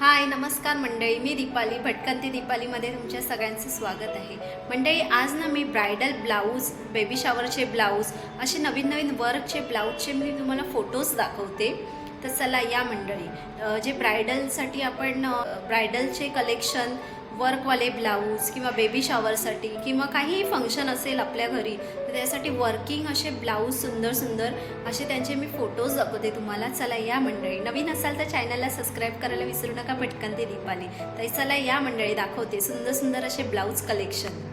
हाय नमस्कार मंडळी, मी दीपाली भटकंती दीपालीमध्ये तुमच्या सगळ्यांचं स्वागत आहे। मंडळी आज ना मी ब्रायडल ब्लाऊज, बेबी शॉवरचे ब्लाऊज, असे नवीन नवीन वर्कचे ब्लाऊजचे मी तुम्हाला फोटोज दाखवते। तर चला या मंडळी, जे ब्रायडलसाठी आपण ब्रायडलचे कलेक्शन, वर्कवाले ब्लाऊज किंवा बेबी शॉवरसाठी किंवा काहीही फंक्शन असेल आपल्या घरी तर त्यासाठी वर्किंग असे ब्लाऊज सुंदर सुंदर असे त्यांचे मी फोटोज दाखवते तुम्हाला। चला या मंडळी, नवीन असाल तर चॅनलला सबस्क्राईब करायला विसरू नका, भटकंती दीपाली। तर चला या मंडळी, दाखवते सुंदर सुंदर असे ब्लाऊज कलेक्शन।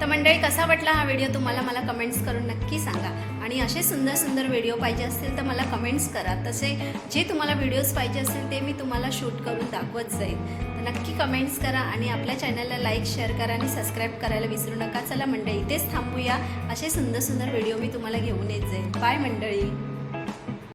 तर मंडळी, कसा वाटला हा व्हिडिओ तुम्हाला, मला कमेंट्स करून नक्की सांगा। आणि असे सुंदर सुंदर व्हिडिओ पाहिजे असतील तर मला कमेंट्स करा। तसे जे तुम्हाला व्हिडिओज पाहिजे असतील ते मी तुम्हाला शूट करून दाखवत जाईल। तर नक्की कमेंट्स करा आणि आपल्या चॅनलला लाईक, शेअर करा आणि सबस्क्राईब करायला विसरू नका। चला मंडळी, इथेच थांबूया। असे सुंदर सुंदर व्हिडिओ मी तुम्हाला घेऊन येत जाईल। बाय मंडळी।